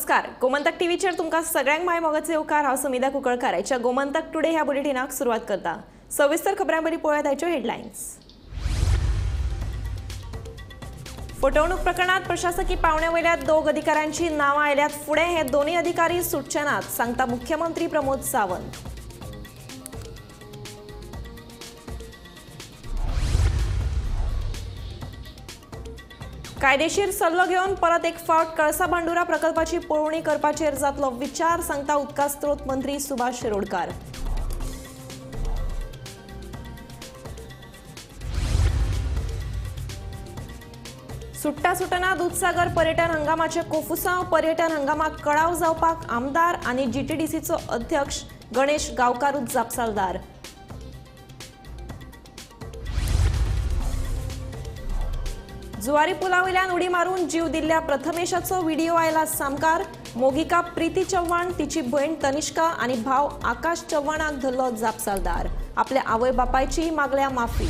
नमस्कार. गोमंतक टीव्हीचेर तुमकां सगळ्यांक माय मोगाचे येवकार. हांव समिधा कुंकळकार. आयच्या गोमंतक टुडे ह्या बुलेटिनाक सुरवात करता. सविस्तर खबरां बरी पळयात आयच्यो हेडलायन्स. फटवणूक प्रकरणात प्रशासकी पावण्यावयल्या दोग अधिकाऱ्यांची नावां आयल्यात फुडें. हे दोन्ही अधिकारी सुटचे नात, सांगता मुख्यमंत्री प्रमोद सावंत. कायदेशीर सल्लो घेवन परत एक फावट कळसा बांदुरा प्रकल्पाची पळोवणी करपाचेर जातलो विचार, सांगता उदका स्त्रोत मंत्री सुभाष शिरोडकार. सुट्टा सुटना दूधसागर पर्यटन हंगामाचे कोफुसांव. पर्यटन हंगामाक कळाव जावपाक आमदार आनी जीटीडीसीचो अध्यक्ष गणेश गांवकारूच जापसालदार. जुवारी पुलावयल्यान उडी मारून जीव दिल्ल्या प्रथमेशाचो व्हिडिओ आयला सामकार. मोगिका प्रीती चव्हाण, तिची भयण तनिष्का आनी भाव आकाश चव्हाणाक धरलो जापसालदार. आपल्या आवय बापायची मागल्या माफी.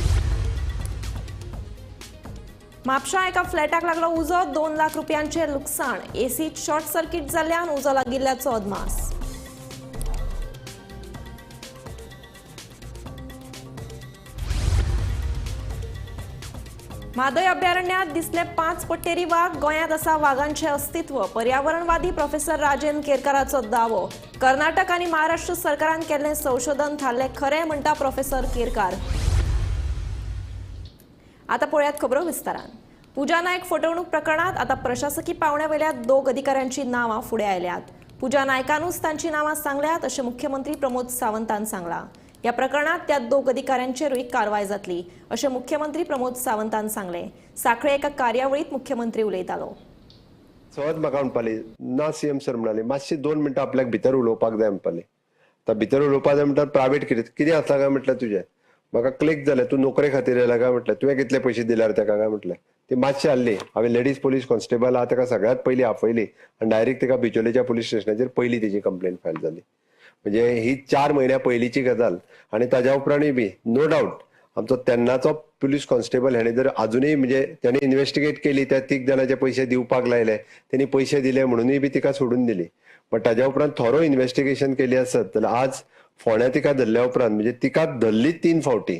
म्हापशां एका फ्लॅटाक लागलो उजो. 2 लाख रुपयांचे लुकसाण. एसीत शॉर्ट सर्किट जाल्ल्यान उजो लागिल्ल्याचो अदमास. म्हादय अभयारण्यात दिसले 5 पट्टेरी वाघ. गोंयांत आसा वाघांचे अस्तित्व. पर्यावरणवादी प्रोफेसर राजेंद्र केरकाराचो दावो. कर्नाटक आनी महाराष्ट्र सरकारान केल्लें संशोधन थारलें खरें, म्हणटा प्रोफेसर केरकार. आता पळयात खबरो विस्तारान. पूजा नायक फटवणूक प्रकरणात आता प्रशासकी पावण्यावयल्या दोग अधिकाऱ्यांची नावां फुडें आयल्यात. पूजा नायकानूच तांची नावां सांगल्यात अशें मुख्यमंत्री प्रमोद सावंतान सांगलां. ह्या प्रकरणात त्या दोग अधिकाऱ्यांचेरूय कारवाय जातली अशें मुख्यमंत्री प्रमोद सावंतान सांगलें. सांखळे एका कार्यावळीत मुख्यमंत्री उलयतालो. सहज म्हाका म्हणपाली ना सीएम सर म्हणाले मातशी 2 मिनटां आपल्याक भितर उलोवपाक जाय म्हणपाली. आतां भितर उलोवपाक जाय म्हणटा प्रायवेट कितें आसला काय म्हटलें तुजें. म्हाका क्लिक जालें तूं नोकरे खातीर येयला काय म्हटलें. तुवें कितले पयशे दिल्यार ताका काय म्हटलें. ती मातशी हाडली. हांवें लेडीज पोलीस कॉन्स्टेबल आहा ताका सगळ्यात पयलीं आपयली आनी डायरेक्ट ताका बिचोलेच्या पुलीस स्टेशनाचेर पयली तेजी कंप्लेन फायल जाली. म्हणजे ही 4 म्हयन्या पयलींची गजाल. आनी ताज्या उपरांतूय बी नो डावट आमचो तेन्नाचो पुलीस कॉन्स्टेबल हेणे जर अजुनूय म्हणजे त्याने इन्व्हेस्टिगेट केली, त्या 3 जाणांचे पयशे दिवपाक लायले, त्यांनी पयशे दिले म्हणूनय बी तिका सोडून दिली. पण ताज्या उपरांत थोरो इन्व्हेस्टिगेशन केली आसत जाल्यार आज फोंड्या तिका धरल्या उपरांत म्हणजे तिका धरली 3 फावटी.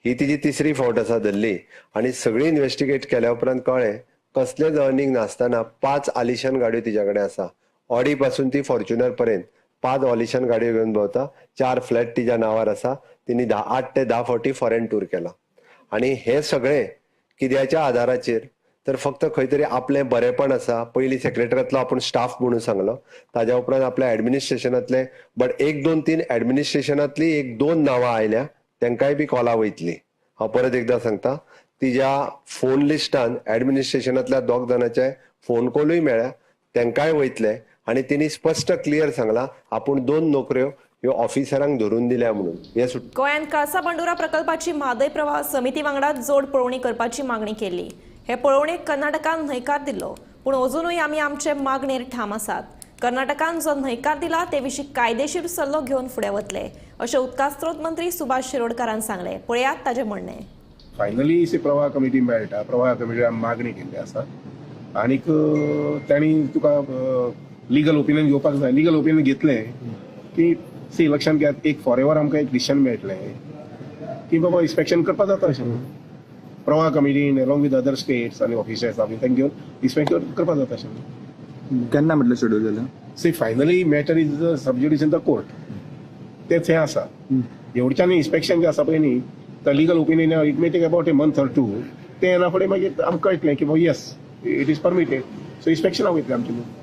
ही तिची 3री फावट आसा धरली. आनी सगळी इन्व्हेस्टिगेट केल्या उपरांत कळ्ळें कसलेच अर्निंग नासतना 5 आलिशान गाडयो तिच्या कडेन आसा. ऑडी पासून ती फॉर्च्युनर पर्यंत 5 ऑलिशान गाडयो घेवन भोंवता. 4 फ्लॅट तिच्या नांवार आसा. तिने 8 ते 10 फावटी फॉरेन टूर केला. आणि हे सगळे कित्याच्या आधाराचेर तर फक्त खंय तरी आपलें बरेपण आसा. पयलीं सेक्रेटरींतलो आपूण स्टाफ म्हणून सांगलो, ताज्या उपरांत आपल्या ऍडमिनिस्ट्रेशनांतले बट 1, 2, 3 ऍडमिनिस्ट्रेशनांतली 1, 2 नांवां आयल्या, तांकांय बी कॉलां वयतली. हांव परत एकदां सांगता, तिच्या फोन लिस्टान ऍडमिनिस्ट्रेशनांतल्या 2 जाणांचे फोन कॉलूय मेळ्ळ्या, तांकांय वयतले. आणि तिने स्पष्ट क्लियर सांगला आपूण 2 नोकऱ्यो ह्यो ऑफिसरांक धरून दिल्या म्हणून. हे गोंयांत कळसा बांदुरा प्रकल्पाची म्हादय प्रवाह समिती वांगडा जोड पळोवणी करपाची मागणी केली. हे पळोवणेक कर्नाटकान न्हयकार दिल्लो, पूण अजुनूय आमी आमचे मागणेर ठाम आसात. कर्नाटकान जो न्हयकार दिला ते विशीं कायदेशीर सल्लो घेवन फुडें वतले अशें उदका स्त्रोत मंत्री सुभाष शिरोडकारान सांगलें. पळयात ताजें म्हणणें. फायनली प्रवाह कमिटी मेळटा. प्रवाह कमिटीन मागणी केल्ली आसा. आनीक तांणी तुका लिगल ओपिनियन घेवपाक जाय. लिगल ओपिनियन घेतलें की लक्षांत घेयात एक फॉरेवर आमकां एक डिसिशन मेळटलें की बाबा इन्स्पेक्शन करपाक जाता अशें. प्रवाह कमिटीन अलॉंग विथ अदर स्टेट्स आनी ऑफिसर्स तांकां घेवन इन्स्पेक्शन करपाक जाता अशें. केन्ना म्हटलें शेड्यूल जालें. Finally matter is sub judice in the court. तेच हें आसा. एवढच्यान इन्स्पेक्शन जें आसा पळय न्ही, the legal opinion it may take about a month or 2. ते येना फुडें मागीर आमकां कळटलें की बाबा yes it is permitted. So इन्स्पेक्शनाक वयतलें आमचें.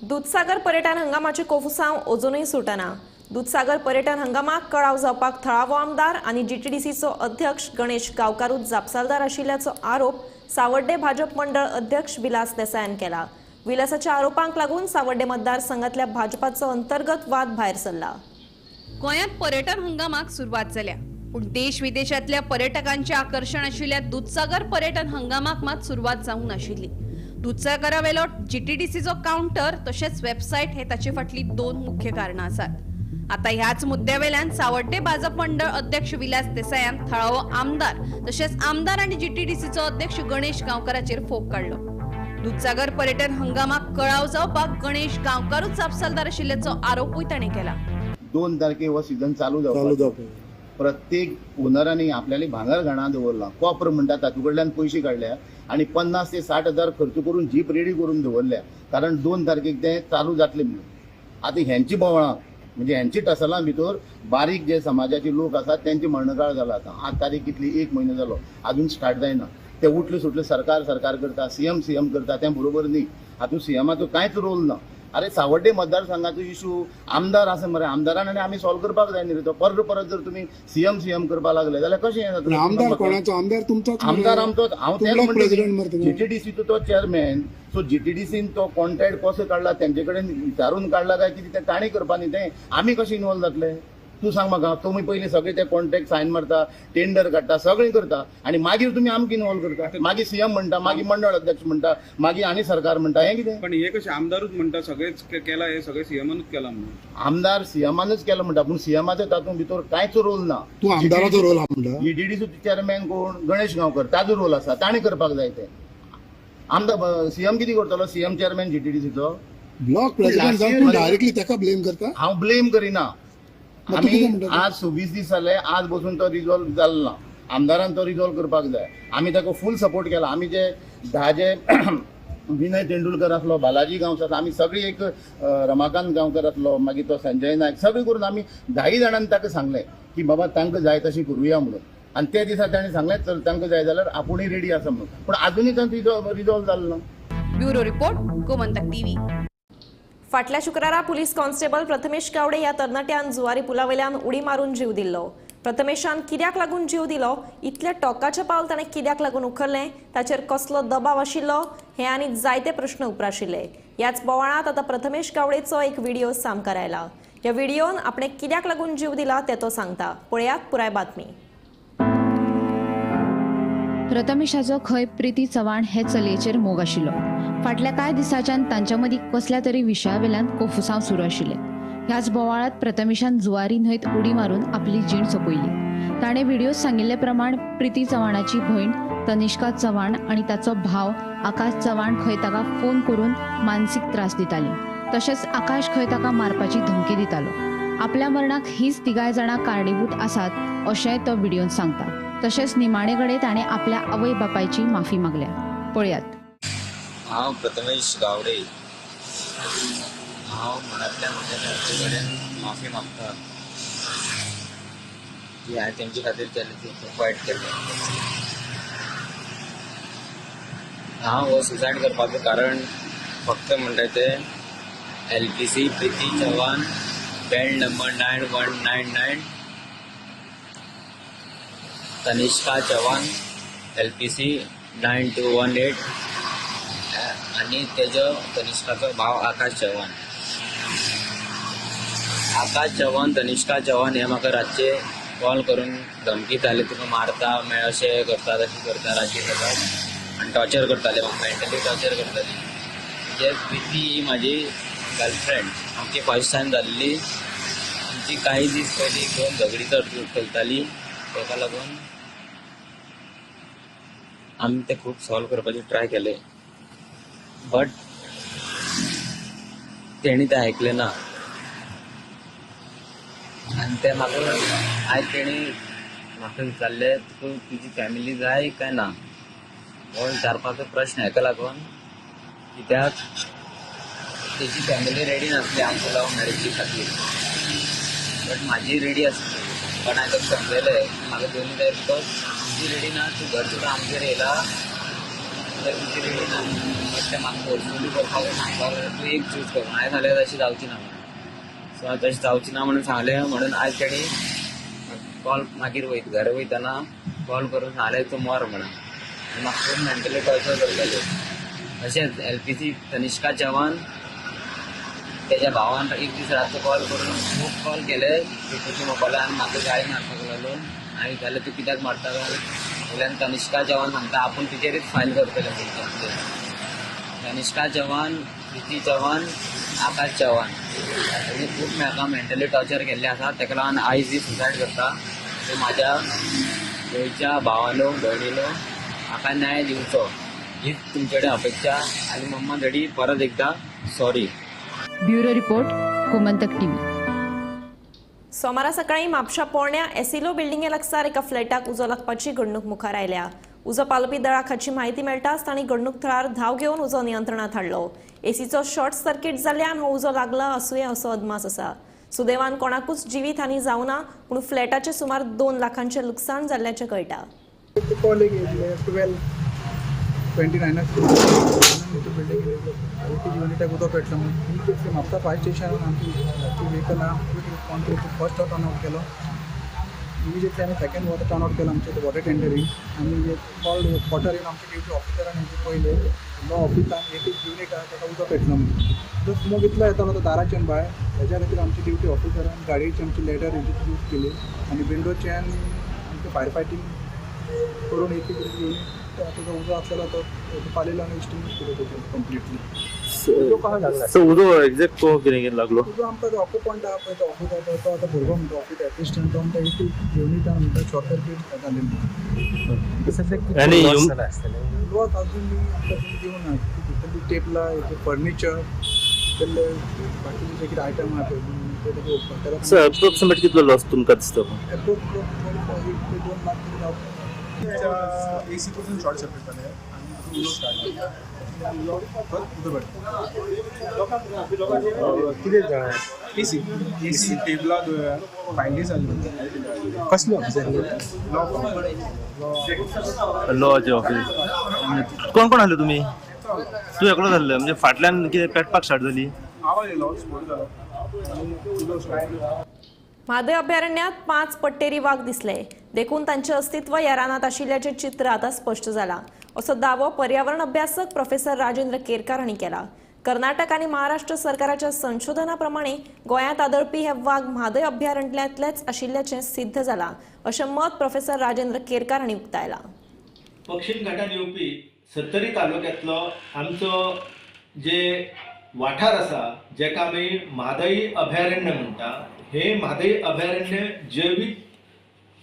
दूधसागर पर्यटन हंगामाचे कोफुसांव अजूनय सुटना. दूधसागर पर्यटन हंगामाक कळाव जावपाक थळावो आमदार आनी जीटीडीसीचो अध्यक्ष गणेश गांवकारूच जापसालदार आशिल्ल्याचो आरोप सावर्डे भाजप मंडळ अध्यक्ष विलास देसायान केला. विलासाच्या आरोपांक लागून सावर्डे मतदारसंघातल्या भाजपाचो अंतर्गत वाद भायर सरला. गोंयांत पर्यटन हंगामाक सुरवात जाल्या, पूण देश विदेशातल्या पर्यटकांचे आकर्षण आशिल्ल्या दूधसागर पर्यटन हंगामाक मात सुरवात जावंक नाशिल्ली. दूधसागरावेलो जीटीडीसीचो काउंटर तशेंच वेबसायट हे ताचे फाटली 2 मुख्य कारणां आसात. आता ह्याच मुद्द्यावेल्यान सावर्डे भाजप मंडळ अध्यक्ष विलास देसायान थळावो आमदार तशेंच आमदार आनी जीटीडीसीचो अध्यक्ष गणेश गांवकाराचेर फोग काडलो. दूधसागर पर्यटन हंगामाक कळाव जावपाक गणेश गांवकारूच जापसालदार आशिल्ल्याचो आरोपूय ताणें केला. 2 तारखेक हो सीझन चालू जावपाक प्रत्येक ओनरांनी आपल्याली भांगर घाणा दवरला. कॉपर म्हणटा तातूं कडल्यान पयशे काडल्या आनी 50 ते 60 हजार खर्च करून जीप रेडी करून दवरल्या, कारण 2 तारखेक तें चालू जातलें म्हणून. आतां ह्यांची बोवळां म्हणजे ह्यांची टसलां भितर बारीक जे समाजाचे लोक आसात त्यांची मरणकाळ जाला. आतां 8 तारीख कितली 1 म्हयनो जालो, अजून स्टार्ट जायना. ते उठले सुटले सरकार करता, सीएम करता, तें बरोबर न्ही. हातूंत सीएमाचो कांयच रोल ना. अरे सावड्डे मतदारसंघाचो इशू आमदार आसा मरे, आमदारान आनी आमी सॉल्व करपाक जाय न्ही रे तो. परत जर तुमी सीएम करपाक लागले जाल्यार कशें जातलें? आमदार कोणाचो? आमदार तुमचोच. आमदार आमचोच. हांव तेच प्रेसिडेंट म्हणटा जीटीडीसीचो तो चेअरमॅन. सो जीटीडीसीन तो कॉन्ट्रॅक्ट कसो काडला, तेंचे कडेन विचारून काडला काय कितें तें ताणी करपा न्ही. तें आमी कशें इन्वॉल्व जातले? तूं सांग म्हाका. तुमी पयलीं सगळे ते कॉन्ट्रॅक्ट सायन मारता, टेंडर काडटा, सगळें करता आनी मागीर तुमी आमकां इन्वॉल्व करता. मागीर सीएम म्हणटा, मागीर मंडळ अध्यक्ष म्हणटा, मागीर आनी सरकार म्हणटा. हें कितें? पण हे कशें आमदारूच म्हणटा सगळेच केला, हे सगळे सीएमानूच केला म्हणून. आमदार सीएमानूच केलो म्हणटा, पूण सीएमाचो तातूंत भितर कांयच रोल ना. तूं आमदाराचो रोल आहा म्हणटा. जीटीडीसीचो चेअरमॅन कोण? गणेश गांवकर, ताजो रोल आसा, ताणें करपाक जाय तें. आमदार सीएम कितें करतलो? सीएम चेअरमॅन जीटीडीसीचो ब्लॉक प्रेसिडेंट जावन तूं डायरेक्टली ताका ब्लेम करता? हांव ब्लेम करिना. मग तूं आमी कितें म्हणटा? आज 26 दीस जाले, आज बसून तो रिझॉल्व जालो ना. आमदारान तो रिझॉल्व करपाक जाय. आमी ताका फूल सपोर्ट केला. आमी जे 10 जे विनय तेंडुलकर आसलो, बालाजी गांवकर, आमी सगळी एक रमाकांत गांवकर आसलो, मागीर तो संजय नायक, सगळी करून आमी 10 जाणांनी ताका सांगलें की बाबा तांकां जाय तशी करुया म्हणून. आनी ते दिसा ताणें सांगलें चल तांकां जाय जाल्यार आपुणूय रेडी आसा म्हणून. पूण अजुनूय तांचो रिझॉल्व जालो ना. Bureau report, Gomantak TV. फाटल्या शुक्रारा पुलीस कॉन्स्टेबल प्रथमेश गावडे ह्या तरणाट्यान जुवारी पुलावयल्यान उडी मारून जीव दिल्लो. प्रथमेशान कित्याक लागून जीव दिलो, इतले टोकाचें पावल ताणें कित्याक लागून उखल्लें, ताचेर कसलो दबाव आशिल्लो, हे आनी जायते प्रश्न उपराशिल्ले. ह्याच बोवाळांत आतां प्रथमेश गावडेचो एक व्हिडिओ सामकार आयला. ह्या व्हिडिओन आपणे कित्याक लागून जीव दिला तें तो सांगता. पळयात पुराय बातमी. प्रथमेशाचो खंय प्रिती चव्हाण हे चलयेचेर मोग आशिल्लो. फाटल्या कांय दिसांच्यान तांच्या मदीं कसल्या तरी विशया वेल्यान कोफुसांव सुरू आशिल्ले. ह्याच बोवाळांत प्रथमेशान जुवारी न्हंयत उडी मारून आपली जीण सोंपयली. ताणें व्हिडिओत सांगिल्ले प्रमाण प्रिती चव्हाणाची भयण तनिष्का चव्हाण आनी ताचो भाव आकाश चव्हाण खंय ताका फोन करून मानसीक त्रास दिताली. तशेंच आकाश खंय ताका मारपाची धमकी दितालो. आपल्या मरणाक हीच तिगाय जाणां कारणीभूत आसात अशेंय तो व्हिडिओन सांगता. तशेंच निमाणे कडेन ताणें आपल्या आवय बापायची माफी मागल्या. पळयात. हांव प्रथमेश गावडे. हांव मनांतल्यान म्हज्या घरचे कडेन माफी मागता की हांवें तेंचे खातीर केलें तें खूब वायट केलें. हांव हो सुसायड करपाचें कारण फक्त म्हणटा तें LPC Priti Chavan, belt number 9199, Tanishka Chavan LPC 9218 आणि तेजो तनिष्काचो भाव आकाश चव्हाण. आकाश चव्हाण, तनिष्का चव्हाण हे म्हाका रातचे कॉल करून धमकीताले, तुका मारता, अशें करता, तशें करता, रातचे करता आनी टॉर्चर करताले, म्हाका मेंटली टॉर्चर करताली. म्हणजे प्रिती ही म्हाजी गर्लफ्रेंड, आमची फर्स्ट टायम जाल्ली. आमची काही दीस पयलीं दोन झगडी चलताली, ताका लागून आमी ते खूब सॉल्व करपाचे ट्राय केले, बट तेणी ते आयकले ना. आनी ते म्हाका आयज तेणी म्हाका विचारले तुका तुजी फॅमिली जाय काय ना हो विचारपाचो प्रश्न हेका लागून, कित्याक तेजी फॅमिली रेडी नासली आमच्या लव मॅरेजी खातीर, बट म्हाजी रेडी आसली. पण हांवें ताका समजयलें म्हाका दोनूय जाय, बिकॉज तुजी रेडी ना, तूं घर सुद्दां आमचेर येयला तर तुजी रेडी ना. बट तें म्हाका फोर्सफुली करपाक सांगपाक तूं एक चूज कर. हांवें सांगलें तशी जावची ना म्हणून. सो हांवें तशी जावची ना म्हणून सांगलें. म्हणून आयज तेणी कॉल मागीर घरा वयतना कॉल करून सांगलें तूं मर म्हणून. आनी म्हाका खूब मेंटली टॉर्चर करताले. तशेंच LPC तनिष्का चव्हाण तेज्या भावान एक दीस रातचो कॉल करून खूब कॉल केले तुजी मोबायला आनी म्हाका गाडी मारपाक लागून. हांवें विचारलें तूं कित्याक मारता जाल्यार तनिष्का चव्हाण सांगता आपूण तिचेरूच फायल करतले म्हणटा. तनिष्का चव्हाण, प्रिती चव्हाण, आकाश चव्हाण हेणी खूब म्हाका मेंटली टॉर्चर केल्लें आसा. ताका लागून आयज ही सुसायड करता. सो म्हाज्या गोंयच्या भावानो भयणीनो म्हाका न्याय दिवचो हीच तुमच्याकडे अपेक्षा आणि मम्मासाठी परत एकदा sorry. Bureau report Gomantak TV. सोमारा सकाळी म्हापशा पोरण्या एसिलो बिल्डिंगे लागसार एका फ्लॅटाक उजो लागपाची घडणूक मुखार आयल्या. उजो पालपी दळाक हाची म्हायती मेळटाच तांणी घडणूक थळार धांव घेवन उजो नियंत्रणात हाडलो. एसीचो शॉर्ट सर्किट जाल्ल्यान हो उजो लागला आसूय असो अदमास आसा. सुदैवान कोणाकूच जिवीत हानी जावं ना, पूण फ्लॅटाचे सुमार 2 लाखांचें लुकसाण जाल्ल्याचें कळटा. युनिटाक उदक पेटलो म्हणून म्हापसा फायर स्टेशनान आमची व्हेकल फर्स्ट टर्न आउट केलो. इमिजिएटली आमी सेकंड वॉटर टर्न आउट केलो आमचे वॉटर टेंडरींग. आमी कॉल वॉटर येवन आमचे ड्युटी ऑफिसरान हेजे पयले लो ऑफिसान एक युनिट आहा ताका उदक पेटलो म्हणून. जो स्मोक इतलो येतालो तो दाराच्यान भायर, हेज्या खातीर आमची ड्युटी ऑफिसरान गाडयेची आमची लेटर हेजी यूज केली आनी विंडोच्यान आमचे फायर फायटींग करून एक युनिट जो उजो आसलेलो तो पालेलो आनी इस्टिंग्विश केलो तेजें कंप्लिटली. उदो एक्झॅक्ट कितें लागलो? उजो आमकां जो ऑक्युपंट आहा पळय तो ऑफिस आहा तो आतां भुरगो म्हणटा ऑफिस एसिस्टंट तो म्हणटा एक युनिटान म्हणटा शॉर्ट सर्किट जालें. आनी लॉस अजून आमकां दिवं ना. भितरली टेबलां फर्निचर तेल्ले बाकीचे जे कितें आयटम आहा पळय अप्रोक्सिमेट कितलो लॉस तुमकां दिसता? एसी पासून शॉर्ट सर्किट जालें आनी उदक स्टार्ट कितें एसी टेबलां भायली जाली. कसली ऑफिसर लॉचे ऑफिस. कोण कोण आसले तुमी? तूं एकलो जाल्ले म्हणजे फाटल्यान कितें पेटपाक स्टार्ट जाली? आवाज येयलो स्फोट जालो आनी उदक स्टार्ट. म्हादय अभयारण्यात 5 पट्टेरी वाघ दिसले. देखून तांचे अस्तित्व ह्या रानात आशिल्ल्याचे चित्र आता स्पष्ट जाला असो दावो पर्यावरण अभ्यासक प्रोफेसर राजेंद्र केरकार हांणी केला. कर्नाटक आनी महाराष्ट्र सरकाराच्या संशोधना प्रमाणे गोंयांत आदळपी हे वाघ म्हादय अभयारण्यातलेच आशिल्ल्याचे सिद्ध जाला अशें मत प्रोफेसर राजेंद्र केरकार हांणी उक्तायला. पश्चिम घाटान येवपी सत्तरी तालुक्यांतलो आमचो जे वाठार आसा जेका आमी म्हादई अभयारण्य म्हणटा, हे म्हादई अभयारण्य जैवीक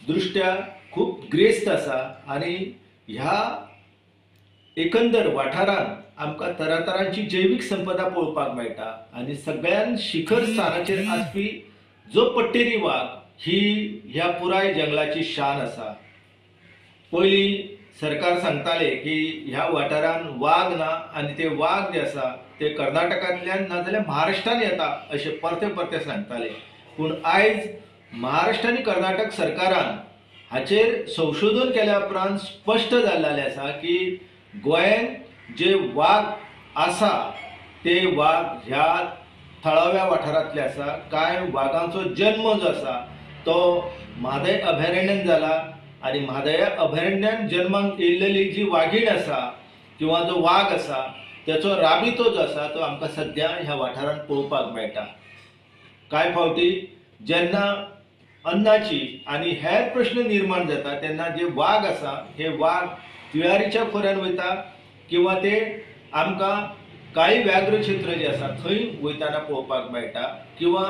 दृष्ट्या खूब ग्रेस्त आसा आनी ह्या एकंदर वाठारांत आमकां तरातरांची जैवीक संपदा पळोवपाक मेळटा आनी सगळ्यान शिखर स्थानाचेर आसपी जो पट्टेरी वाघ ही ह्या पुराय जंगलाची शान आसा. पयलीं सरकार सांगताले की ह्या वाठारांत वाघ ना आनी ते वाघ जे आसा ते कर्नाटकांतल्यान नाजाल्यार महाराष्ट्रान येता अशें परते परते सांगताले. पूण आयज महाराष्ट्र आनी कर्नाटक सरकारान हाचेर संशोधन केल्या उपरांत स्पश्ट जाल्लें आसा की गोंयांत जे वाघ आसा ते वाघ ह्या थळाव्या वाठारांतले आसा. कांय वाघांचो जल्म जो आसा तो म्हादय अभयारण्यान जाला आनी म्हादय अभयारण्यान जल्माक येयल्लेली जी वाघीण आसा किंवा जो वाघ आसा त्याचो राबितो जो आसा तो आमकां सद्या ह्या वाठारांत पळोवपाक मेळटा. कांय फावटी जेन्ना अन्नाची आनी हेर प्रश्न निर्माण जाता तेन्ना जे वाघ आसा हे वाघ तिळारीच्या खोऱ्यान वयता किंवा ते आमकां कांय व्याघ्र क्षेत्र जे आसा थंय वयताना पळोवपाक मेळटा किंवा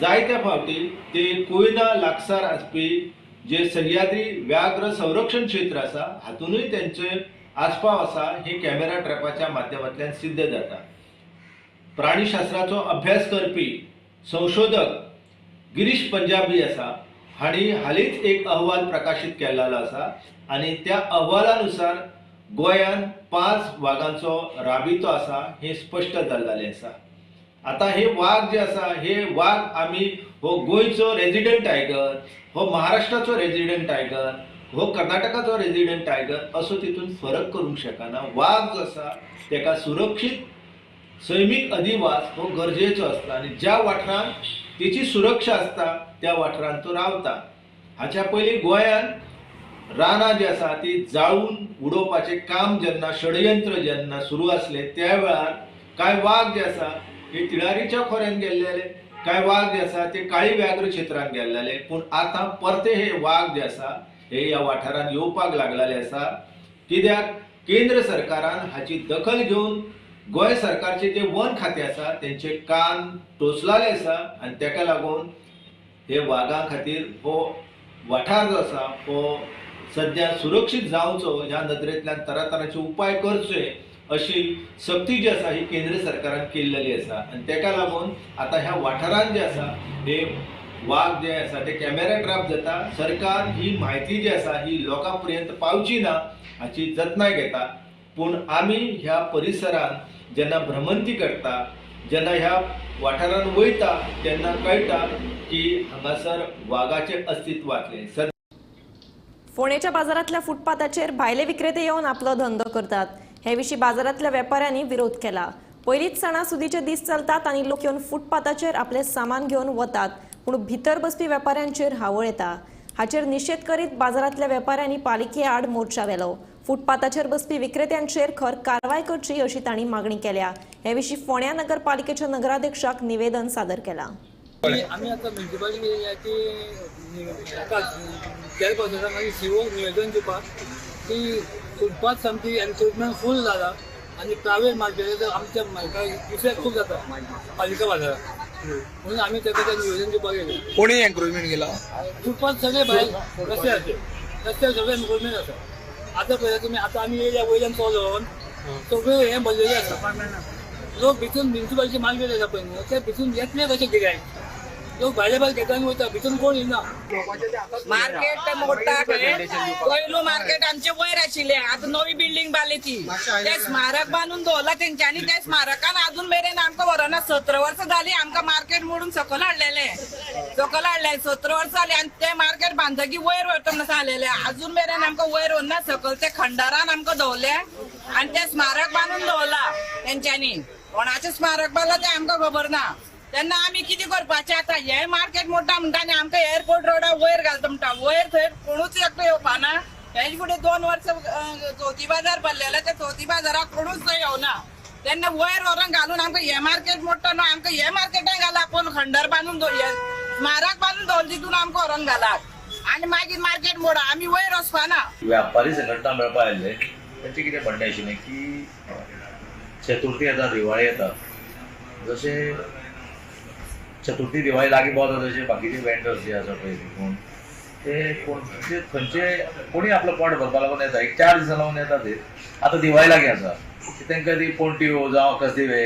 जायत्या फावटी ते कोयना लागसार आसपी जे सह्याद्री व्याघ्र संरक्षण क्षेत्र आसा हातूनय तेंचे आस्पाव आसा हे कॅमेरा ट्रॅपाच्या माध्यमांतल्यान सिद्ध जाता. प्राणीशास्त्राचो अभ्यास करपी संशोधक गिरीश पंजाबी आसा हांणी हालींच एक अहवाल प्रकाशीत केल्लो आसा आनी त्या अहवालानुसार गोंयांत 5 वाघांचो राबितो आसा हे स्पश्ट जाल्लें आसा. आता हे वाघ जे आसा हे वाघ आमी हो गोंयचो रेजिडेंट टायगर, हो महाराष्ट्राचो रेजिडेंट टायगर, हो कर्नाटकाचो रेजिडेंट टायगर असो तितून फरक करूंक शकना. वाघ जो आसा तेका सुरक्षीत सैमीक अधिवास हो गरजेचो आसता आनी ज्या वाठारांत तेची सुरक्षा आसता त्या वाठारांत तो रावता. हाच्या पयलीं गोंयांत रानां जी आसा ती जाळून उडोवपाचें काम जेन्ना षडयंत्र जेन्ना सुरू आसलें त्या वेळार कांय वाघ जे आसा हे तिळारीच्या खोऱ्यान गेल्लेले, कांय वाघ जे आसा ते काळी व्याघ्र क्षेत्रांत गेल्लेले. पूण आतां परते हे वाघ जे आसा हे ह्या वाठारांत येवपाक लागलेले आसा. कित्याक केंद्र सरकारान हाची दखल घेवन गोंय सरकारचे जे वन खातें आसा तेंचे कान टोचलेले आसा आनी तेका लागून हे वाघां खातीर हो वाठार जो आसा हो सध्या सुरक्षीत जावचो ह्या नदरेंतल्यान तरातरांचे उपाय करचे अशी सक्ती जी आसा ही केंद्र सरकारान केल्लेली आसा आनी तेका लागून आतां ह्या वाठारांत जे आसा हे वाघ जे आसा ते कॅमेरा ट्रॅप जाता. सरकार ही म्हायती जी आसा ही लोकां पर्यंत पावची ना हाची जतनाय घेता. पूण आमी ह्या परिसरांत जेन्ना भ्रमंती करता, जेन्ना ह्या वाठारांत वयता तेन्ना कळटा की हांगासर वाघाचें अस्तित्वातलें. फोंडेच्या बाजारातल्या फुटपाथाचेर भायले विक्रेते येवन आपलो धंदो करतात. हे विशीं बाजारातल्या वेपाऱ्यांनी विरोध केला. पयलींच सणासुदीचे दीस चलतात आनी लोक येवन फुटपाथाचेर आपले सामान घेवन वतात, पूण भितर बसपी वेपाऱ्यांचेर हावळ येता. हाचेर निशेध करीत बाजारातल्या वेपाऱ्यांनी पालिके आड मोर्चा व्हेलो. फुटपाथाचेर बसपी विक्रेत्यांचेर खर कारवाय करची अशी तांणी मागणी केल्या. हे विशीं फोंड्या नगरपालिकेच्या नगराध्यक्षाक निवेदन सादर केलां. आम्ही आता म्युन्सिपालिटी चेअरपर्सनाक मागीर सीओ निवेदन दिवपाक की फुटपाथ सामकी एन्क्रोचमेंट फूल जाला आनी प्रायवेट मार्केट आमच्या इफेक्ट खूब जाता पालिका बाजारात, म्हणून आम्ही ताका निवेदन दिवपाक गेले. कोणी एन्क्रोचमेंट केला? फुटपाथ सगळे भायर रस्त्यार सगळे एन्क्रोचमेंट आसा. आतां पळय तुमी, आतां आमी येयल्या वयल्यान चलोवन सगळे हे भरलेले आसा. लोक भितून म्युन्सिपालिटी मार्केट आसा पळय न्हू, ते भितून येतले कशे गिरायक. लोक भायले भायर घेता आनी वयता, भितून कोण येना. मार्केट मोडटा पयलू मार्केट आमचे वयर आशिल्ले, आतां नवी बिल्डींग बांदली ती. ते स्मारक बांदून दवरला तेंच्यांनी. त्या स्मारकान अजून मेरेन आमकां व्हरना. 17 वर्सां जाली आमकां मार्केट मोडून सकयल हाडलेले. 17 वर्सां जाली आनी ते मार्केट बांदतकीर वयर व्हरता म्हणून सांगलेले. अजून मेरेन आमकां वयर व्हरना. सकयल ते खंडारान आमकां दवरले आनी ते स्मारक बांदून दवरला तेंच्यांनी. कोणाचें स्मारक बांदलां तें आमकां खबर ना. तेन्ना आमी कितें करपाचें आतां? हे मार्केट मोडटा म्हणटा आनी आमकां एअरपोर्ट रोडा वयर घालता म्हणटा. वयर थंय कोणूच एकटो येवपाना. हेजे फुडें 2 वर्सां चवथी बाजार भरलेले, ते चवथी बाजाराक कोणूच थंय येवना. तेन्ना वयर व्हरून घालून आमकां हे मार्केट मोडटा न्हू, आमकां हे मार्केटान घाला. पूण खंडर बांदून स्मारक बांदून दवरली तितून आमकां व्हरून घालात आनी मागीर मार्केट मोडा. आमी वयर वचपाना. व्यापारी संघटना मेळपा आयिल्ले तेंचें कितें म्हणणें आशिल्लें की चतुर्थी येता, दिवाळी येता, जशें चतुर्थी दिवाळी लागीं पावता तशें बाकीचे वेंडर्स जे आसा पळय कोण ते खंयचे कोणी आपलो पोट भरपा लागून येता. एक 4 दिसां लागून येता ते. आतां दिवाळी लागीं आसा, तांकां ती पोंट्यो जावं कसदिवे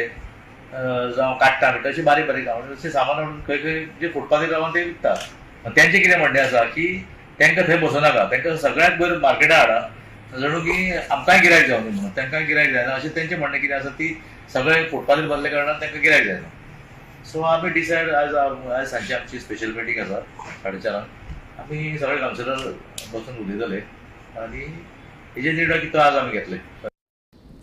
जावं काट्टां बिट्टां अशी बारीक बारीक अशें सामान हाडून खंय खंय जे फुटपाथेर रावन ते विकता. तेंचें कितें म्हणणें आसा की तांकां थंय बसोनाका, तांकां सगळ्यांत बरें मार्केटार हाडा, जणू की आमकांय गिरायक जावं न्ही म्हणून. तांकां गिरायक जायना अशें तेंचें म्हणणें कितें आसा. ती सगळे फुटपाथेर भरले कारणान तांकां गिरायक जायना. सो आमी डिसायड आयज सांजची आमची स्पेशल मिटींग आसा 4:30. आमी सगळे कावन्सिलर बसून उलयतले आनी हेजे निर्णय कितें आज आमी घेतले.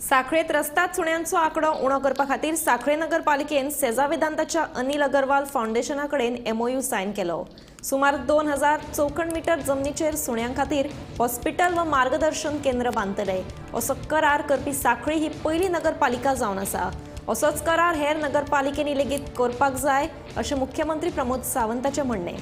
साखळेत रस्ता चुण्यांचो आंकडो उणो करपा खातीर साखळे नगरपालिकेन सेजा वेदांताच्या अनिल अगरवाल फाउंडेशना कडेन MOU सायन केलो. सुमार 2000 चौखण मीटर जमनीचेर सुण्यांक खातीर हॉस्पिटल व मार्गदर्शन केंद्र बांदतले. असो करार करपी साखळी ही पयली नगरपालिका जावन आसा. असोच करार हेर नगरपालिकेनी लेगीत करपाक जाय अशें मुख्यमंत्री प्रमोद सावंताचें म्हणणें.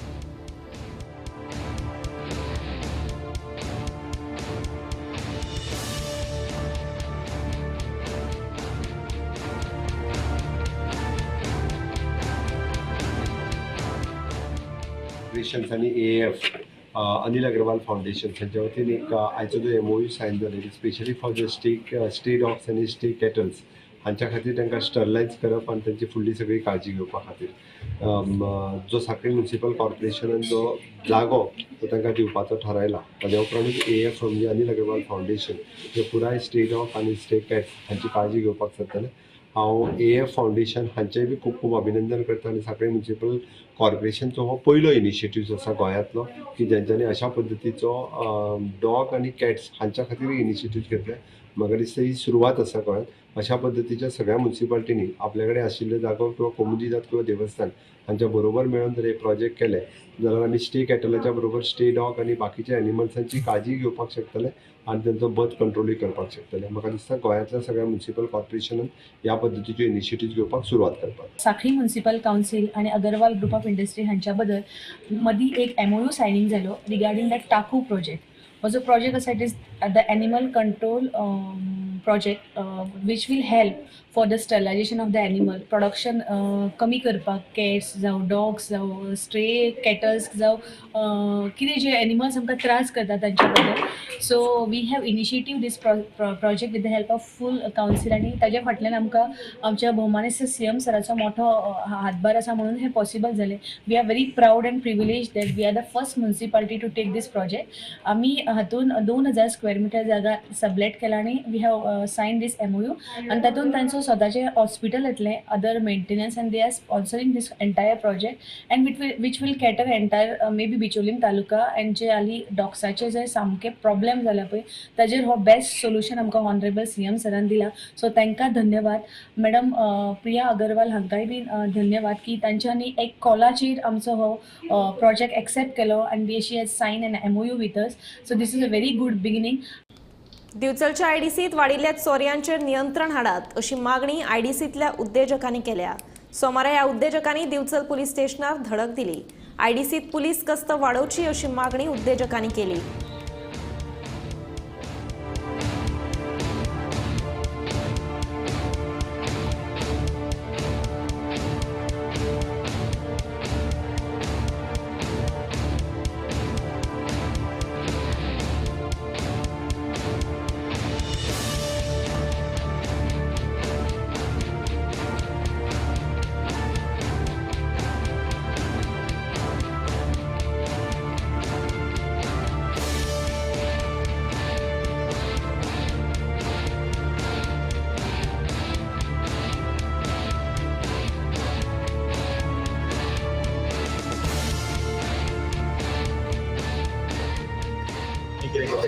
आणि AAF अनिल अग्रवाल फाउंडेशन हांच्या वतीन एक आयचो जो MOU सायन जालो specially for the stay dogs आनी स्टे कॅटल्स हांच्या खातीर तांकां स्टरलायज करप आनी तांची फुडली सगळी काळजी घेवपा खातीर जो सांखळी म्युनिसिपल कॉर्पोरेशनान जो जागो तो तांकां दिवपाचो थारायला. ताज्या उपरांतूच AAF म्हणजे अनिल अग्रवाल फाउंडेशन जे पुराय स्टे डॉग आनी स्टे कॅट्स हांची काळजी घेवपाक सोदताले. हांव AAF फाउंडेशन हांचेंय बी खूब खूब अभिनंदन करता आनी सांखळी म्युनिसिपल कॉर्पोरेशनचो हो पयलो इनिशिएटीव आसा गोंयांतलो की जेंच्यांनी अशा पद्दतीचो डॉग आनी कॅट्स हांच्या खातीर इनिशिएटीव घेतले. म्हाका दिसता ही सुरवात आसा गोंयांत. अशा पद्दतीच्या सगळ्या म्युनिसिपालिटींनी आपल्या कडेन आशिल्ले जागो किंवा कोमुदी जात किंवा देवस्थान हांच्या बरोबर मेळून जर हे प्रोजेक्ट केले जाल्यार आमी स्टे कॅटलाच्या बरोबर स्टे डॉग आनी बाकीच्या एनिमल्सांची काळजी घेवपाक शकतले आनी तांचो बर्थ कंट्रोलूय करपाक शकतले. म्हाका दिसता गोंयांतल्या सगळ्या म्युनिसिपल कॉर्पोरेशनान ह्या पद्दतीच्यो इनिशिएटीव्ह घेवपाक सुरवात करपाक. साखळी म्युनिसिपल काउन्सिल आणि अगरवाल ग्रुप ऑफ इंडस्ट्री हांच्या बद्दल मदीं एक MOU सायनींग जालो रिगार्डिंग दॅट टाकू प्रोजेक्ट. हो जो प्रोजेक्ट आसा it is the animal control project which will help for the sterilisation of the animal production कमी करपाक कॅट्स जावं डॉग्स जावं स्ट्रे कॅटल्स जावं कितें जे एनिमल्स आमकां त्रास करता तांचे बद्दल. So we have initiative this project with the help of full council आनी ताज्या फाटल्यान आमकां आमच्या भोवमानेस्त CM सराचो मोठो हातभार आसा म्हणून हें पॉसिबल जालें. We are very proud and privilege that we are the first municipality to take this project. आमी हातून 2000 स्क्वेअर मिटर जागा सबलेट केला आनी we have sign this MOU आनी तातूंत तांचो स्वताचें हॉस्पिटल येतलें, other maintenance and they are sponsoring this entire project and which will cater entire may be Bicholim taluka and जे हालीं डॉग्साचे जे सामके प्रॉब्लेम जाला पळय ताजेर हो बेस्ट सोल्युशन आमकां ऑनरेबल CM सरान दिला. सो तांकां धन्यवाद. मॅडम प्रिया अगरवाल हांकांय बी धन्यवाद की तांच्यांनी एक कॉलाचेर आमचो हो प्रोजेक्ट एक्सेप्ट केलो आनी she has sign an MOU with us. So this is a very good beginning. दिवचलच्या आयडीसीत वाडिल्ल्या चोरयांचेर नियंत्रण हाडात अशी मागणी आयडीसीतल्या उद्देजकांनी केल्या. सोमारा ह्या उद्देजकांनी दिवचल पुलीस स्टेशनार धडक दिली. आयडीसीत पुलीस गस्त वाडोवची अशी मागणी उद्देजकांनी केली.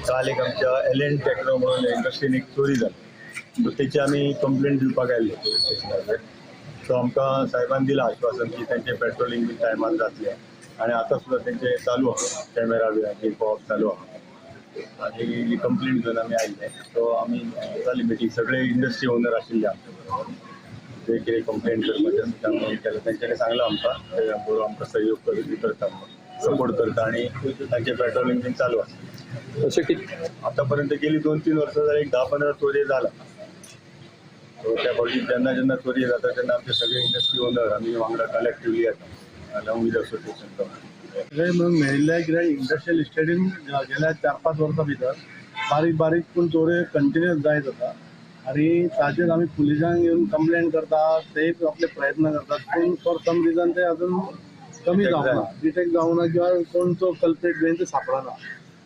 काल एक आमच्या L&T टेक्नो म्हणून इंडस्ट्रीन एक चोरी जाली, सो तेची आमी कंप्लेंट दिवपाक आयिल्ले पुलीस स्टेशनार. सो आमकां साहेबान दिलां आश्वासन की तेंचे पेट्रोलिंग बी टायमार जातलें आनी आतां सुद्दां तेंचे चालू आहा, कॅमेरा बी पळोवप चालू आहा आनी ही कंप्लेंट घेवन आमी आयिल्ले. सो आमी जाली मिटींग, सगळे इंडस्ट्री ओनर आशिल्ले आमचे बरोबर, ते कितें कंप्लेंट करपाचें केलें तेंच्यांनी सांगलां आमकां, बरो आमकां सहयोग करता, सपोर्ट करता आनी तांचे पेट्रोलिंग बी चालू आसा. तशें की आतापर्यंत गेली 2-3 वर्सां जाल्यार एक 10-15 चोरी जाला. सो त्या फावटी जेन्ना चोरी जाता तेन्ना आमचे सगळे इंडस्ट्री ओनर आमी वांगडा कलेक्टिवली येता अलॉंग विथ असोसिएशन. सगळे मेळून मेळिल्ले कित्याक इंडस्ट्रियल इस्टेटीन गेल्या 4-5 वर्सां भितर बारीक पूण चोरी कंटिन्यूअस जायत आसा आनी ताचेर आमी पुलिसांक येवन कंप्लेंट करता, ते आपले प्रयत्न करतात, पूण फॉर सम रिजन ते अजून कमी जावना, डिटेक्ट जावना किंवा कोण तो कल्प्रेट बीन ते सापडना.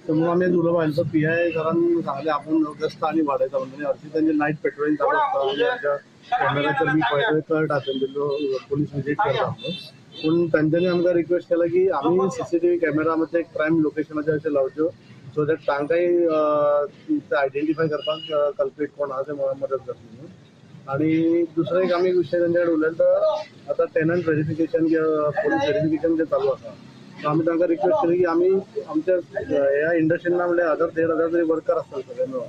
तर म्हणून आमी उलोवप आयिल्लो PI सरान सांगलें आपूण गस्त आनी वाडयता म्हणून हरशी तेंचे नायट पेट्रोलिंग चालू आसता, कॅमेराचेर बी पळय कळटा तेंचो पुलीस विजीट करता म्हणून. पूण तांच्यांनी आमकां रिक्वेस्ट केला की आमी CCTV कॅमेरा मातशे एक प्रायम लोकेशनाचेर अशें लावच्यो सो दॅट तांकांय आयडेंटिफाय करपाक कल्प्रेट कोण आहा ते मदत जातली म्हणून. आणि दुसरो एक आमी विशय तांचे कडेन उलयलो तर आतां टेनंट व्हेरिफिकेशन किंवा पोलीस व्हेरिफिकेशन जे चालू आसा, सो आमी तांकां रिक्वेस्ट केली की आमी आमच्या ह्या इंडस्ट्रीन म्हणल्यार 1000-1500 तरी वर्कर आसतात सगळे मेळून,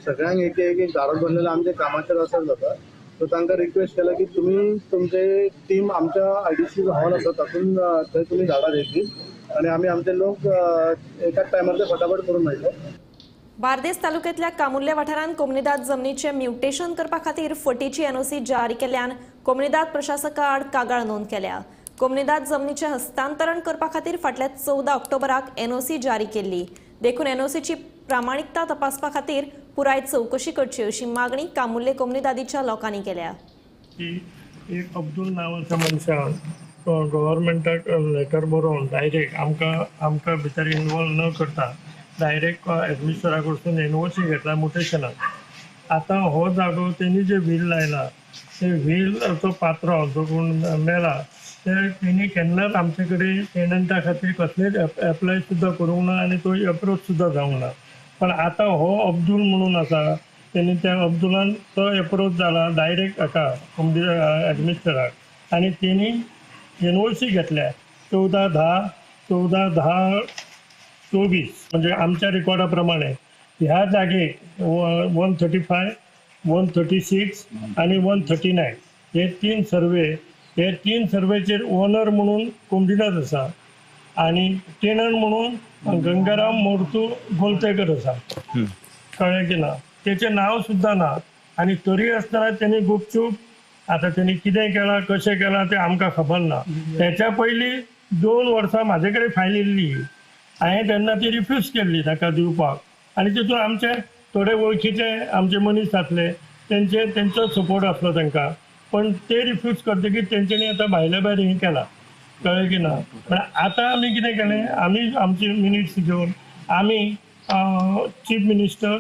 सगळ्यांक एक गाडो भरलेलो आमच्या कामाचेर असर जाता. सो तांकां रिक्वेस्ट केला की तुमी तुमचे टीम आमच्या IDC हॉल आसा तातूंत थंय तुमी धाडात येतली आनी आमी आमचे लोक एकाच टायमार ते फटाफट करून मेळटले. बार्देस तालुक्यातल्या कामुर्ले वाठारांत कोमनीदाद जमनीचे म्युटेशन करपा खातीर फटीची NOC जारी केल्ल्यान कोमनीदाद प्रशासका आड कागाळ नोंद केल्या. कोमनीदाद जमनीचे हस्तांतरण करपा खातीर फाटल्या 14 ऑक्टोबराक NOC जारी केल्ली. देखून NOCची प्रामाणिकता तपासपा खातीर पुराय चवकशी करची अशी मागणी कामुर्ले कोमनीदादीच्या लोकांनी केल्या. एक अब्दुल नांवाच्या मनशान गव्हर्मेंटाक लेटर बरोवन डायरेक्ट आमकां भितर इनवॉल्व न करता डायरेक्ट एडमिनिस्ट्रेटरा कडसून NOC घेतला म्युटेशनाक. आतां हो जागो तेणी जे व्हील लायला ते व्हीलचो पात्रो जो कोण मेला ते तेणी केन्नाच आमचे कडेन टेनंटा खातीर कसलेच एप्लाय सुद्दां करूंक ना आनी तो एप्रोच सुद्दां जावंक ना. पण आतां हो अब्दुल म्हणून आसा तेणी त्या अब्दुलान तो एप्रोच जाला डायरेक्ट हाका एडमिनिस्ट्रेटराक आनी तेणी NOC घेतल्या 14/10/24 म्हणजे आमच्या रिकॉर्डा प्रमाणे ह्या जागेक 135, 136 आणि 139 हे 3 सर्वे, हे 3 सर्वेचेर ओनर म्हणून कोमनीदाद आसा आणि टेनंट म्हणून गंगाराम मोरतू गोलतेकर आसा. कळ्ळें की ना, तेचें नांव सुद्दां ना. आनी तरी आसतना तेणी गुपचूप आतां तेणी कितें केलां कशें केलां तें आमकां खबर ना. तेच्या पयलीं 2 वर्सां म्हाजे कडेन फायल येयल्ली. हांवें तेन्ना ती रिफ्यूज केल्ली ताका दिवपाक आनी तितून आमचे थोडे वळखीचे आमचे मनीस आसले तेंचो सपोर्ट आसलो तांकां. पण ते रिफ्यूज करतकीर तेंच्यांनी आतां भायल्या भायर हें केलां, कळ्ळें की ना. पण आतां आमी कितें केलें, आमी आमचे मिनिट्स घेवन आमी chief minister,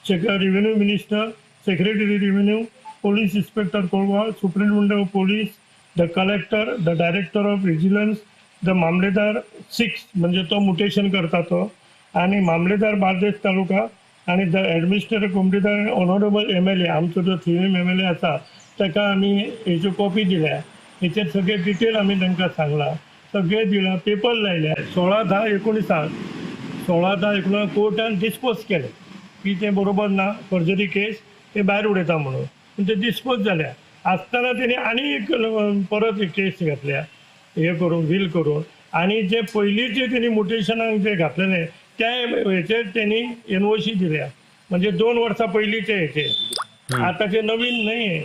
revenue minister, secretary revenue, police inspector Colva, superintendent of police, the collector, the director of vigilance, the मामलेदार 6 म्हणजे तो म्युटेशन करता तो, आणि मामलेदार बार्देस तालुका आणि द एडमिनिस्ट्रेटिव्ह कमिटीदार ऑनरेबल MLA आमचो जो थीम MLA आसा ताका आमी हेच्यो कॉपी दिल्या. हेचेर सगळे डिटेल आमी तांकां सांगला, सगळे दिला, पेपर लायल्या. 16/10/19 16/10/19 कोर्टान डिस्पोज केलें की तें बरोबर ना, फर्जरी केस ते भायर उडयता म्हणून. पूण ते डिस्पोज जाल्या आसतना तेणी आनी एक परत केस घातल्या हे करून वील करून. आणि जे पयलींचे तेणी म्युटेशनाक जे घातलेले त्या हेचेर तेणी NOC दिल्या, म्हणजे 2 वर्सां पयलींचे हेचे. आतांचे नवीन न्हय हे.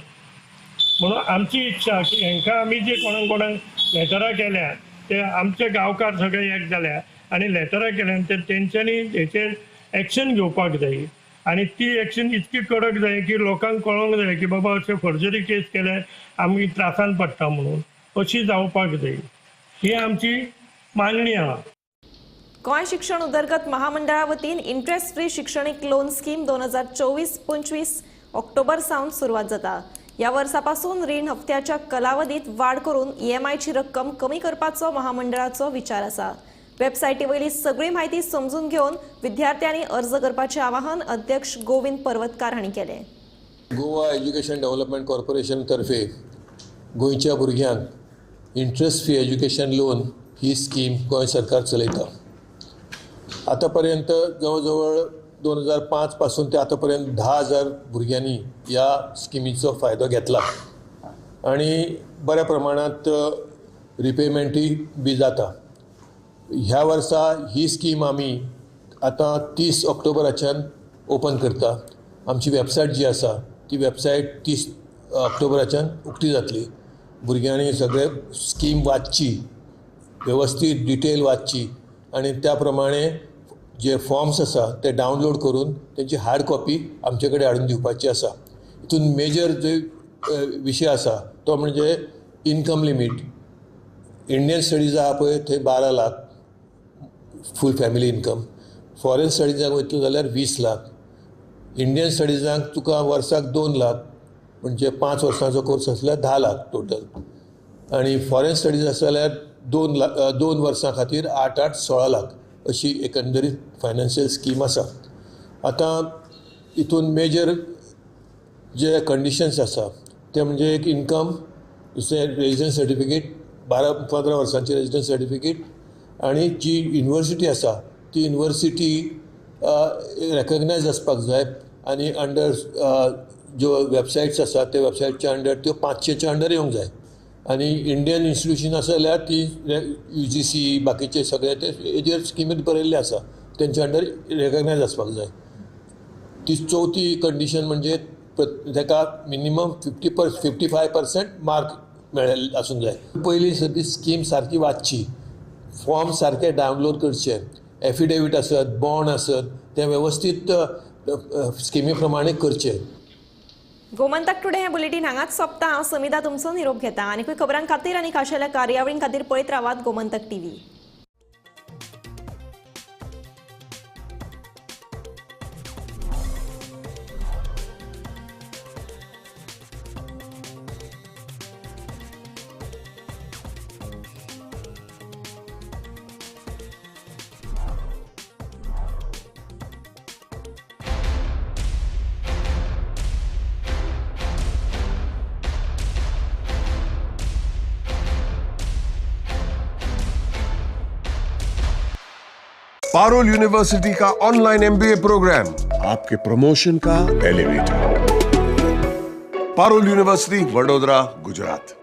म्हणून आमची इच्छा की हांकां आमी जे कोणाक लेटरां केल्या ते आमचे गांवकार सगळे एक जाल्या आनी लेटरां केल्यान ते तेंच्यांनी हेचेर एक्शन घेवपाक जाय. आणि ती एक्शन इतकी कडक जाय की लोकांक कळोंक जाय की बाबा अशें फर्जरी केस केल्यार आमी त्रासान पडटा म्हणून, अशी जावपाक जाय. ही आमची मागणी आहा. गोंय शिक्षण उदरगत महामंडळा वतीन इंट्रेस्ट फ्री शिक्षणीक लोन स्कीम 2024-25 ऑक्टोबर सावन सुरवात जाता. या वर्सापासून रीण हप्त्याच्या कालावधीत वाढ करून EMIची रक्कम कमी करपाचो महामंडळाचो विचार आसा. वेबसायटी वयली सगळी म्हायती समजून घेवन विद्यार्थ्यांनी अर्ज करपाचे आवाहन अध्यक्ष गोविंद पर्वतकार हांणी केलें. गोवा एज्युकेशन डेव्हलपमेंट कॉर्पोरेशन तर्फे गोंयच्या भुरग्यांक इंट्रेस्ट फ्री एज्युकेशन लोन ही स्कीम गोंय सरकार चलयता. आतां पर्यंत जवळ 2005 पासून ते आतापर्यंत 10,000 भुरग्यांनी ह्या स्किमीचो फायदो घेतला आणि बऱ्या प्रमाणात रिपेमेंटूय बी जाता. ह्या वर्सा ही स्कीम आमी आतां 30 ऑक्टोबराच्यान ओपन करता. आमची वेबसायट जी आसा ती वेबसायट 30 ऑक्टोबराच्यान उक्ती जातली. भुरग्यांनी सगळे स्कीम वाचची, वेवस्थीत डिटेल वाचची आणि त्या प्रमाणे जे फॉर्म्स आसा ते डावनलोड करून तेंची हार्ड कॉपी आमचे कडेन हाडून दिवपाची आसा. हितून मेजर जो विशय आसा तो म्हणजे इनकम लिमीट. इंडियन स्टडीज आहा पळय थंय 12 lakh full family income. Foreign स्टडीजाक वयतलो जाल्यार 20 लाख. इंडियन स्टडीजाक तुका वर्साक 2 लाख, म्हणजे 5 वर्सांचो कोर्स आसल्यार 10 लाख टोटल. आणि फॉरेन स्टडीज आसा जाल्यार 2 वर्सां खातीर 8-8 16 लाख अशी एकंदरीत फायनान्शियल स्कीम आसा. आतां हितून मेजर जे कंडिशन्स आसा ते म्हणजे एक इनकम, दुसरें रेजिडन्स सर्टिफिकेट, 12-15 वर्सांची रेजिडन्स सर्टिफिकेट, आणि जी युनिवर्सिटी आसा ती युनिवर्सिटी रेकग्नायज आसपाक जाय आणि अंडर ज्यो वेबसायट्स आसा त्या वेबसायटच्या अंडर त्यो 500च्या अंडर येवंक जाय. आणि इंडियन इन्स्टिट्यूशन आसा जाल्यार ती UGC बाकीचे सगळे ते हेजेर स्किमीत बरयल्ले आसा तेंच्या अंडर रेकग्नायज आसपाक जाय. ती चवथी कंडिशन म्हणजे ताका मिनिमम 55% मार्क मेळ्ळेले आसूंक जाय. पयलीं ती स्कीम सारकी वाचची, फॉर्म सारके डावनलोड करचे, एफिडेवीट आसत, बॉन्ड आसत, ते वेवस्थीत स्किमी प्रमाणे करचे. गोमंतक टुडे हे बुलेटिन हांगाच सोंपता. हांव समिता तुमचो निरोप घेता. आनीकूय खबरां खातीर आनी खाशेल्या कार्यावळीं खातीर पळयत रावात गोमंतक TV. पारुल यूनिवर्सिटी का ऑनलाइन MBA प्रोग्राम आपके प्रमोशन का एलिवेटर. पारुल यूनिवर्सिटी, वडोदरा, गुजरात.